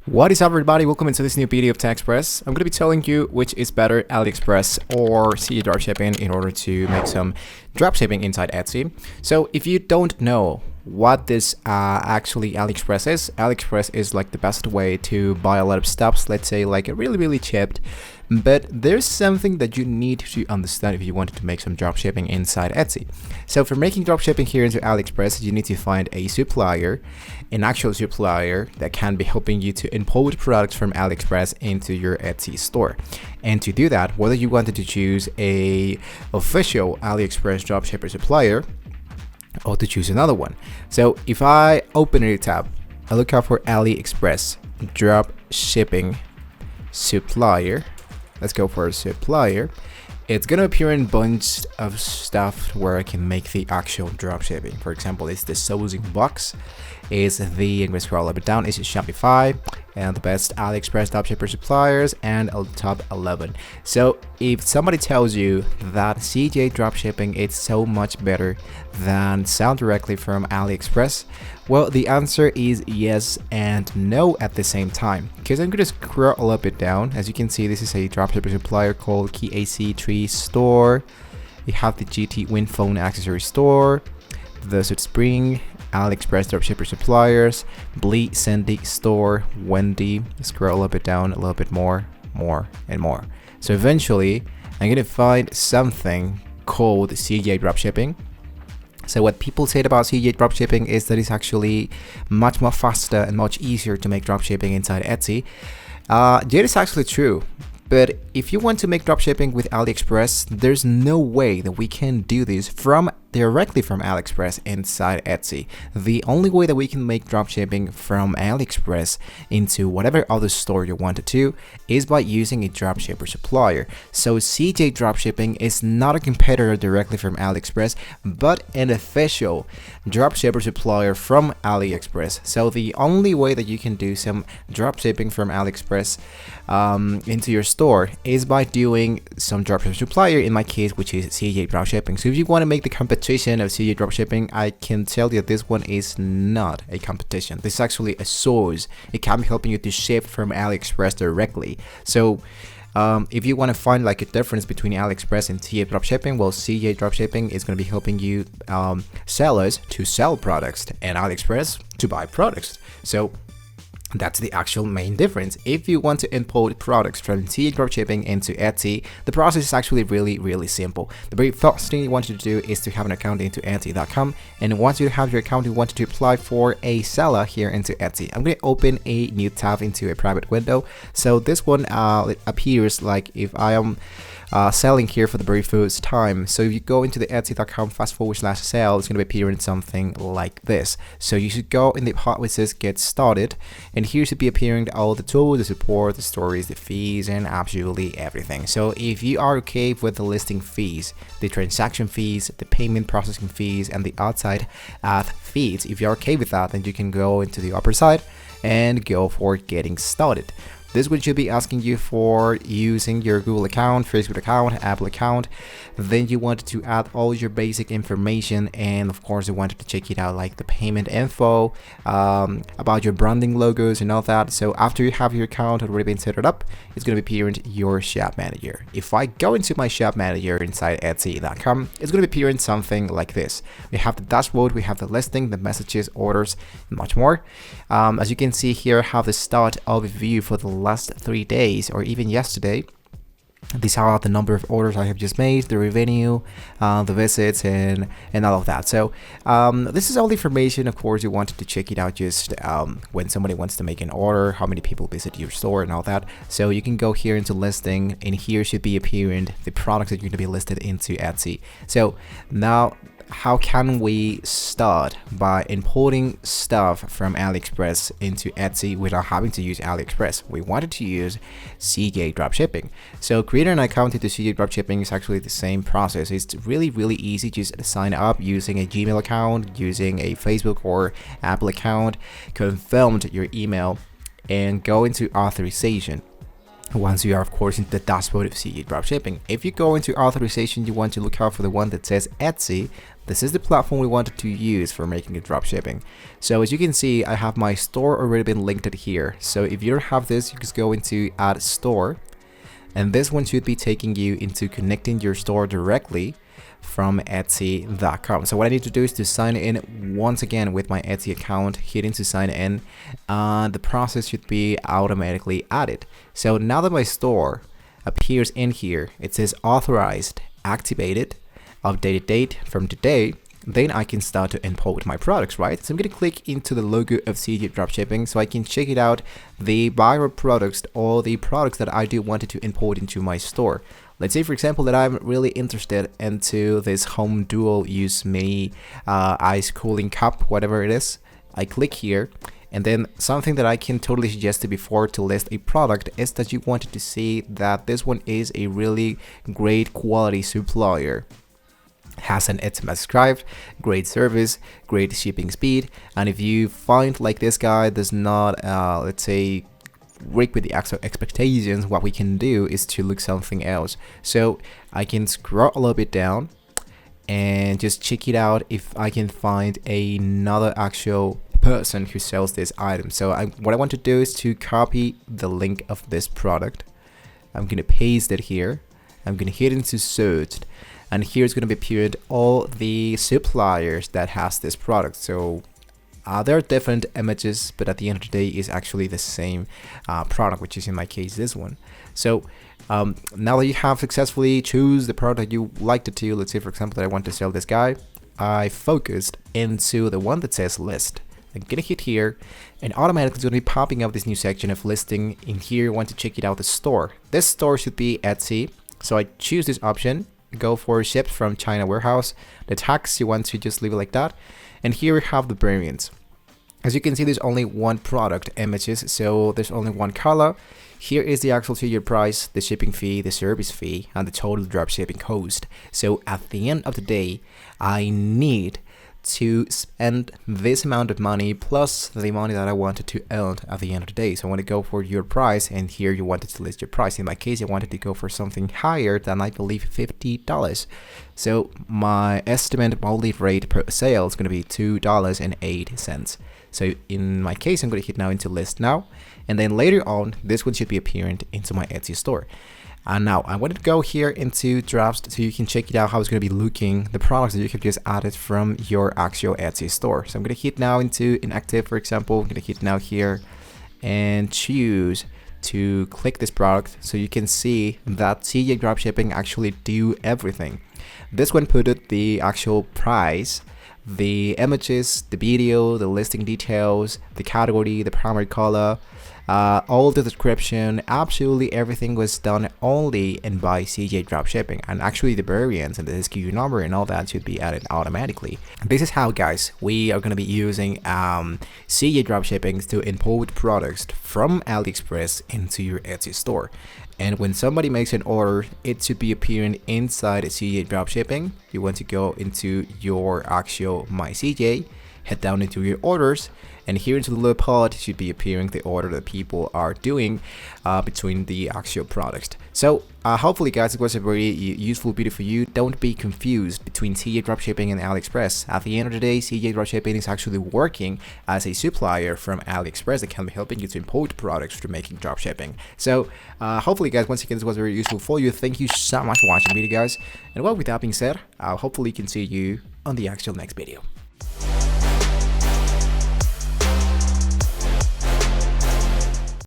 What is up, everybody? Welcome into this new video of TechExpress. I'm going to be telling you which is better, AliExpress or CE Dropshipping, in order to make some dropshipping inside Etsy. So if you don't know what this actually AliExpress is like the best way to buy a lot of stuff, let's say like a really cheap. But there's something that you need to understand if you wanted to make some dropshipping inside Etsy. So for making dropshipping here into AliExpress, you need to find a supplier, an actual supplier that can be helping you to import products from AliExpress into your Etsy store. And to do that, whether you wanted to choose a official AliExpress dropshipper supplier or to choose another one. So if I open a tab, I look out for AliExpress dropshipping supplier. Let's go for a supplier. It's gonna appear in a bunch of stuff where I can make the actual dropshipping. For example, it's the sourcing box. Is the, I'm gonna scroll a little bit down, is Shopify and the best AliExpress dropshipper suppliers and a top 11. So if somebody tells you that CJ dropshipping is so much better than sell directly from AliExpress, well, the answer is yes and no at the same time, because I'm gonna scroll a little bit down. As you can see, this is a dropshipper supplier called KAC3 store. You have the GT Win phone accessory store, the Sud Spring, AliExpress dropshipper suppliers, Blee Sandy store, Wendy. Scroll a little bit down, a little bit more and more. So eventually I'm gonna find something called CJ dropshipping. So what people said about CJ dropshipping is that it's actually much more faster and much easier to make dropshipping inside Etsy. That is actually true. But if you want to make dropshipping with AliExpress, there's no way that we can do this directly from AliExpress inside Etsy. The only way that we can make dropshipping from AliExpress into whatever other store you wanted to is by using a dropshipper supplier. So CJ dropshipping is not a competitor directly from AliExpress, but an official dropshipper supplier from AliExpress. So the only way that you can do some dropshipping from AliExpress into your store is by doing some dropshipper supplier, in my case, which is CJ dropshipping. So if you want to make the competition of CJ dropshipping, I can tell you that this one is not a competition. This is actually a source. It can be helping you to ship from AliExpress directly. So if you want to find like a difference between AliExpress and CJ dropshipping, well, CJ dropshipping is going to be helping you sellers to sell products and AliExpress to buy products. So that's the actual main difference. If you want to import products from CJ dropshipping into Etsy, the process is actually really simple. The very first thing you want to do is to have an account into Etsy.com, and once you have your account, you want to apply for a seller here into Etsy. I'm going to open a new tab into a private window. So this one it appears like if I am selling here for the very first time. So if you go into the Etsy.com /sale, it's going to be appearing something like this. So you should go in the part which says get started, and here should be appearing all the tools, the support, the stories, the fees, and absolutely everything. So if you are okay with the listing fees, the transaction fees, the payment processing fees, and the outside ad fees, if you're okay with that, then you can go into the upper side and go for getting started. This one should be asking you for using your Google account, Facebook account, Apple account. Then you want to add all your basic information, and of course you wanted to check it out, like the payment info, about your branding logos and all that. So after you have your account already been set up, it's going to be appearing your shop manager. If I go into my shop manager inside Etsy.com, it's going to be appearing something like this. We have the dashboard, we have the listing, the messages, orders, and much more. As you can see here, I have the start overview for the last 3 days, or even yesterday. These are the number of orders I have just made, the revenue, the visits, and all of that. So this is all the information. Of course, you wanted to check it out just when somebody wants to make an order, how many people visit your store and all that. So you can go here into listing, and here should be appearing the products that you're going to be listed into Etsy. So now, how can we start by importing stuff from AliExpress into Etsy without having to use AliExpress? We wanted to use CJ dropshipping. So creating an account into CJ dropshipping is actually the same process. It's really easy. Just sign up using a Gmail account, using a Facebook or Apple account, confirm your email, and go into authorization. once you are of course into the dashboard of CJ Dropshipping. If you go into authorization, you want to look out for the one that says Etsy. This is the platform we wanted to use for making a dropshipping. So as you can see, I have my store already been linked here. So if you don't have this, you just go into add store, and this one should be taking you into connecting your store directly from Etsy.com. So what I need to do is to sign in once again with my Etsy account, hit into sign in, and the process should be automatically added. So now that my store appears in here, it says authorized, activated, updated date from today, then I can start to import my products, right? So I'm going to click into the logo of CJ Dropshipping so I can check it out, the viral products or the products that I do wanted to import into my store. Let's say, for example, that I'm really interested into this home dual use mini ice cooling cup, whatever it is. I click here, and then something that I can totally suggest to before to list a product is that you wanted to see that this one is a really great quality supplier. Has an Etsy subscribed, great service, great shipping speed, and if you find like this guy does not, let's say, break with the actual expectations, what we can do is to look something else. So I can scroll a little bit down and just check it out if I can find another actual person who sells this item. So what I want to do is to copy the link of this product. I'm gonna paste it here. I'm gonna hit into search, and here's gonna be appeared all the suppliers that has this product. So there are different images, but at the end of the day is actually the same product, which is in my case this one. So now that you have successfully choose the product you like to, let's say for example that I want to sell this guy, I focused into the one that says list. I'm gonna hit here, and automatically it's gonna be popping up this new section of listing. In here you want to check it out the store. This store should be Etsy, so I choose this option, go for shipped from China warehouse. The tax you want to just leave it like that, and here we have the variants. As you can see, there's only one product images, so there's only one color. Here is the actual 2-year price, the shipping fee, the service fee, and the total dropshipping cost. So at the end of the day, I need to spend this amount of money plus the money that I wanted to earn at the end of the day. So I want to go for your price, and here you wanted to list your price. In my case, I wanted to go for something higher than, I believe, $50. So my estimate monthly rate per sale is going to be $2.08. So in my case, I'm going to hit now into list now, and then later on this one should be appearing into my Etsy store. And now I want to go here into drafts so you can check it out how it's going to be looking, the products that you have just added from your actual Etsy store. So I'm going to hit now into inactive, for example. I'm going to hit now here and choose to click this product so you can see that CJ Dropshipping actually do everything. This one put the actual price, the images, the video, the listing details, the category, the primary color, all the description, absolutely everything was done only and by CJ Dropshipping, and actually the variants and the SKU number and all that should be added automatically. This is how, guys, we are going to be using CJ Dropshipping to import products from AliExpress into your Etsy store. And when somebody makes an order, it should be appearing inside CJ Dropshipping. You want to go into your actual My CJ, head down into your orders, and here into the little pod should be appearing the order that people are doing between the actual products. So hopefully, guys, it was a very useful video for you. Don't be confused between CJ Dropshipping and AliExpress. At the end of the day, CJ Dropshipping is actually working as a supplier from AliExpress that can be helping you to import products for making dropshipping. So hopefully, guys, once again, this was very useful for you. Thank you so much for watching the video, guys. And well, with that being said, I'll hopefully can see you on the actual next video.